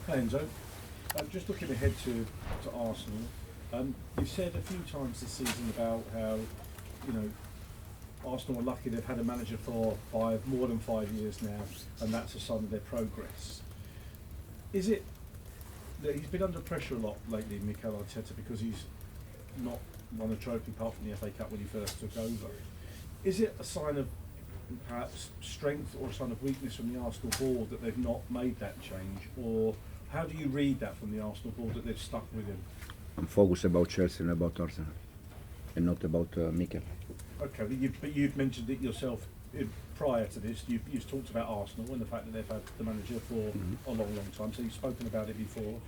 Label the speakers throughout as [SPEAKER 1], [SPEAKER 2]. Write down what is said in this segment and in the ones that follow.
[SPEAKER 1] Hey Enzo, just looking ahead to Arsenal, you've said a few times this season about how, you know, Arsenal are lucky they've had a manager for more than 5 years now, and that's a sign of their progress. Is it that he's been under pressure a lot lately, Mikel Arteta, because he's not won a trophy apart from the FA Cup when he first took over? Is it a sign of perhaps strength or a sign of weakness from the Arsenal board that they've not made that change, or how do you read that from the Arsenal board that they've stuck with him?
[SPEAKER 2] I'm focused about Chelsea and about Arsenal, and not about Mikel.
[SPEAKER 1] Okay, but you've mentioned it yourself prior to this. You've talked about Arsenal and the fact that they've had the manager for a long time. So you've spoken about it before.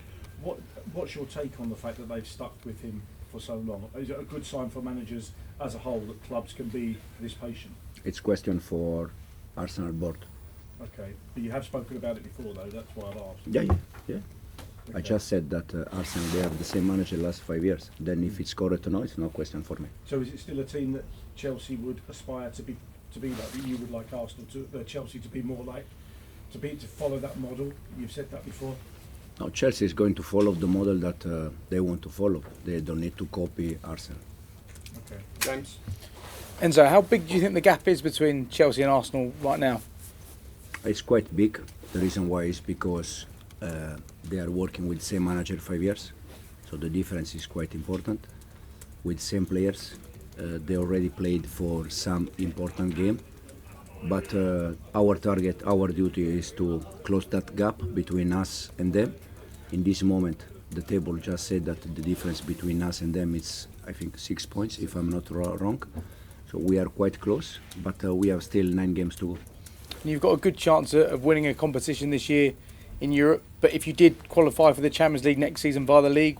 [SPEAKER 1] What's your take on the fact that they've stuck with him for so long? Is it a good sign for managers as a whole that clubs can be this patient?
[SPEAKER 2] It's question for Arsenal board.
[SPEAKER 1] Okay, but you have spoken about it before, though. That's why I've asked.
[SPEAKER 2] Yeah.
[SPEAKER 1] Okay.
[SPEAKER 2] I just said that Arsenal, they have the same manager last 5 years. Then if it's correct or not, it's no question for me.
[SPEAKER 1] So is it still a team that Chelsea would aspire to be like, that you would like Arsenal to, Chelsea to be more like, to follow that model? You've said that before.
[SPEAKER 2] Now Chelsea is going to follow the model that they want to follow. They don't need to copy Arsenal.
[SPEAKER 1] Okay.
[SPEAKER 3] James?
[SPEAKER 4] Enzo, how big do you think the gap is between Chelsea and Arsenal right now?
[SPEAKER 2] It's quite big. The reason why is because they are working with the same manager 5 years. So the difference is quite important. With same players, they already played for some important game. But our target, our duty is to close that gap between us and them. In this moment, the table just said that the difference between us and them is, I think, 6 points, if I'm not wrong. So we are quite close, but we have still 9 games to go.
[SPEAKER 4] You've got a good chance of winning a competition this year in Europe, but if you did qualify for the Champions League next season via the league,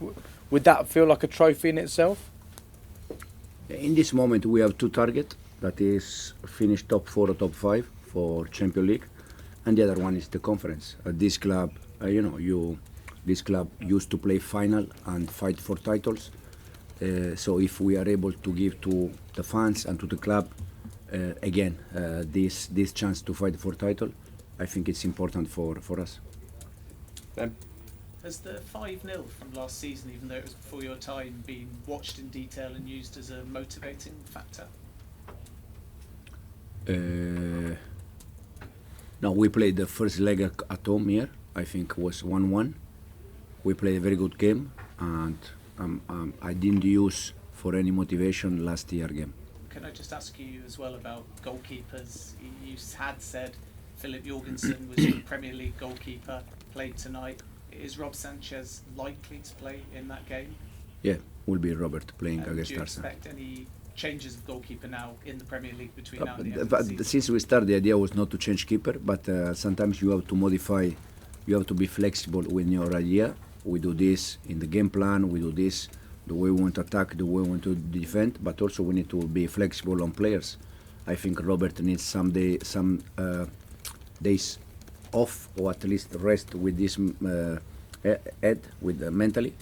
[SPEAKER 4] would that feel like a trophy in itself?
[SPEAKER 2] In this moment, we have 2 targets. That is finish top 4 or top 5 for Champions League, and the other one is the conference. This club, this club used to play final and fight for titles. So if we are able to give to the fans and to the club again this chance to fight for title, I think it's important for us.
[SPEAKER 3] Ben?
[SPEAKER 5] Has the 5-0 from last season, even though it was before your time, been watched in detail and used as a motivating factor?
[SPEAKER 2] No, we played the first leg at home here. I think it was 1-1. We played a very good game, and I didn't use for any motivation last year game.
[SPEAKER 5] Can I just ask you as well about goalkeepers? You had said Philip Jorgensen was your Premier League goalkeeper, played tonight. Is Rob Sanchez likely to play in that game?
[SPEAKER 2] Yeah, will be Robert playing against
[SPEAKER 5] Do you
[SPEAKER 2] Arsenal.
[SPEAKER 5] expect any changes of goalkeeper now in the Premier League between now and the end of the season?
[SPEAKER 2] Since we started, the idea was not to change keeper, but sometimes you have to modify. You have to be flexible with your idea. We do this in the game plan. We do this the way we want to attack, the way we want to defend. But also we need to be flexible on players. I think Robert needs some days off, or at least rest with this head, with mentally.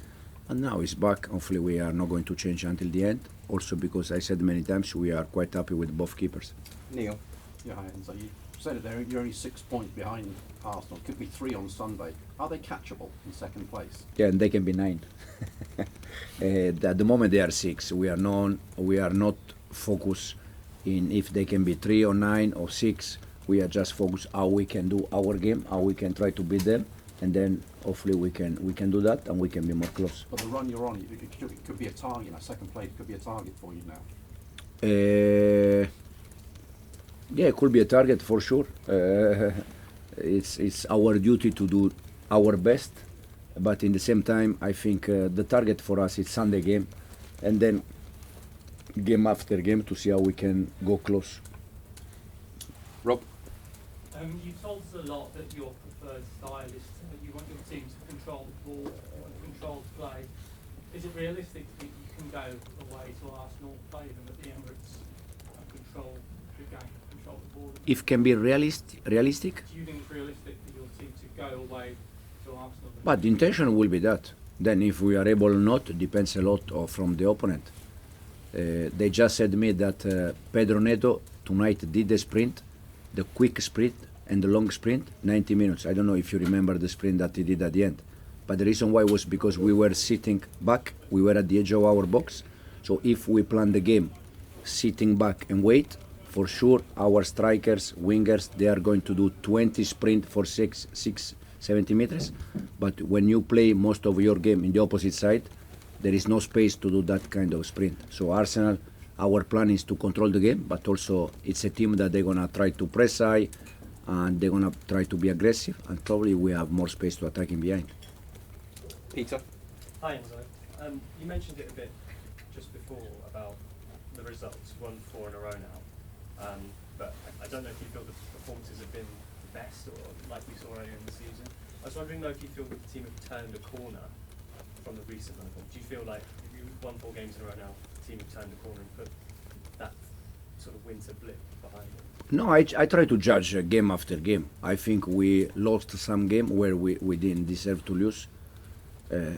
[SPEAKER 2] And now he's back. Hopefully we are not going to change until the end. Also because I said many times we are quite happy with both keepers.
[SPEAKER 3] Neil? Yeah, hi, Enzo. You said it, you're only 6 points behind Arsenal. Could be 3 on Sunday. Are they catchable in second place?
[SPEAKER 2] Yeah, and they can be 9. At the moment they are 6. We are not focused in if they can be 3 or 9 or 6. We are just focused how we can do our game, how we can try to beat them, and then hopefully we can do that and we can be more close.
[SPEAKER 3] But the run you're on, it could be a target. Second place could be a target for you now.
[SPEAKER 2] Yeah, it could be a target for sure. It's our duty to do our best, but in the same time, I think the target for us is Sunday game, and then game after game to see how we can go close.
[SPEAKER 3] Rob?
[SPEAKER 6] You told us a lot that your preferred style is you want your team to control the ball and control the play. Is it realistic that you can go away to Arsenal, play them at the Emirates, and control the game, control the ball?
[SPEAKER 2] If can be realistic.
[SPEAKER 6] Do you think it's realistic for your team to go away to Arsenal?
[SPEAKER 2] But the intention will be that. Then if we are able or not, depends a lot from the opponent. They just said to me that Pedro Neto tonight did the sprint, the quick sprint, and the long sprint, 90 minutes. I don't know if you remember the sprint that he did at the end. But the reason why was because we were sitting back, we were at the edge of our box. So if we plan the game sitting back and wait, for sure our strikers, wingers, they are going to do 20 sprint for 70 meters. But when you play most of your game in the opposite side, there is no space to do that kind of sprint. So Arsenal, our plan is to control the game, but also it's a team that they're gonna try to press high, and they're gonna try to be aggressive, and probably we have more space to attack in behind.
[SPEAKER 3] Peter?
[SPEAKER 7] Hi Enzo. You mentioned it a bit just before about the results, won 4 in a row now. But I don't know if you feel the performances have been the best or like we saw earlier in the season. I was wondering though if you feel that the team have turned a corner from the recent run. Do you feel like if you won 4 games in a row now, the team have turned a corner and put that sort of winter blip behind them?
[SPEAKER 2] No, I try to judge game after game. I think we lost some game where we didn't deserve to lose.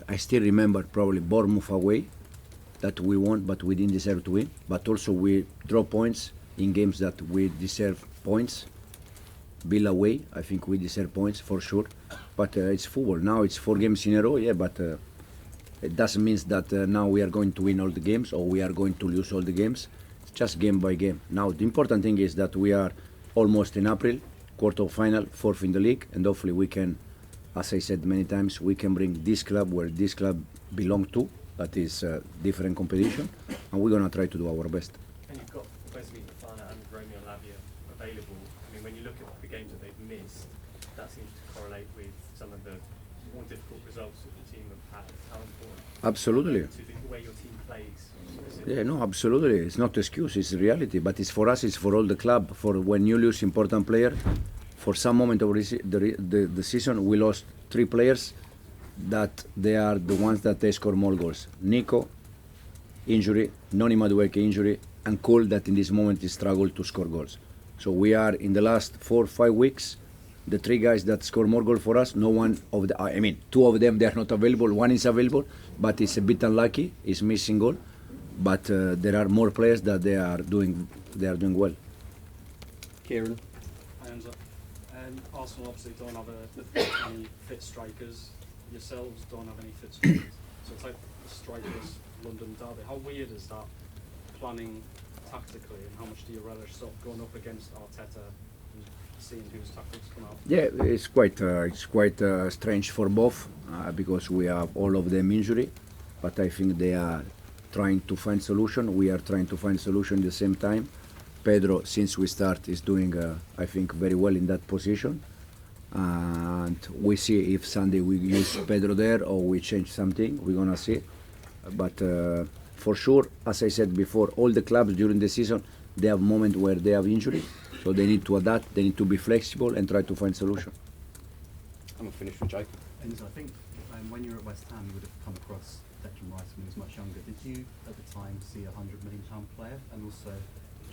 [SPEAKER 2] I still remember probably Bournemouth away that we won, but we didn't deserve to win. But also we draw points in games that we deserve points. Bill away, I think we deserve points for sure. But it's football. Now it's 4 games in a row, yeah, but it doesn't mean that now we are going to win all the games or we are going to lose all the games. It's just game by game. Now the important thing is that we are almost in April, quarter final, 4th in the league, and hopefully we can, as I said many times, we can bring this club where this club belongs to. That is different competition, and we're gonna try to do our best.
[SPEAKER 7] And you've got Wesley, Fofana and Romeo and Lavia available. I mean, when you look at the games that they've missed, that seems to correlate with some of the more difficult results that the team have had. How important?
[SPEAKER 2] Absolutely.
[SPEAKER 7] To the way your team plays.
[SPEAKER 2] Yeah, no, absolutely. It's not excuse, it's reality. But it's for us, it's for all the club. For when you lose important player, for some moment of the season, we lost 3 players that they are the ones that they score more goals. Nico, injury, Noni Madueke injury, and Cole that in this moment is struggle to score goals. So we are in the last 4 or 5 weeks, the 3 guys that score more goals for us, no one of the, I mean, 2 of them, they are not available, 1 is available, but it's a bit unlucky, he's missing goal. But there are more players that they are doing well.
[SPEAKER 3] Kieran?
[SPEAKER 8] Hi Enzo. Arsenal obviously don't have any fit strikers. Yourselves don't have any fit strikers. So it's like the strikers London derby. How weird is that planning tactically, and how much do you relish sort of going up against Arteta and seeing whose tactics come out?
[SPEAKER 2] Yeah, it's quite strange for both because we have all of them injury, but I think they are trying to find solution. We are trying to find solution at the same time. Pedro, since we start, is doing I think very well in that position, and we see if Sunday we use Pedro there or we change something. We're gonna see, but for sure, as I said before, all the clubs during the season they have moment where they have injury, so they need to adapt. They need to be flexible and try to find solution.
[SPEAKER 3] I'm finished with Jacob.
[SPEAKER 9] Enzo, I think when you were at West Ham, you would have come across Declan Rice when he was much younger. Did you, at the time, see a £100 million player? And also,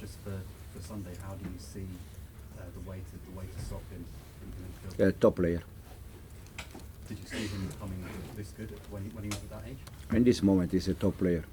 [SPEAKER 9] just for Sunday, how do you see the way to stop him in midfield?
[SPEAKER 2] Top player.
[SPEAKER 9] Did you see him becoming this good when he was at that age?
[SPEAKER 2] In this moment, he's a top player.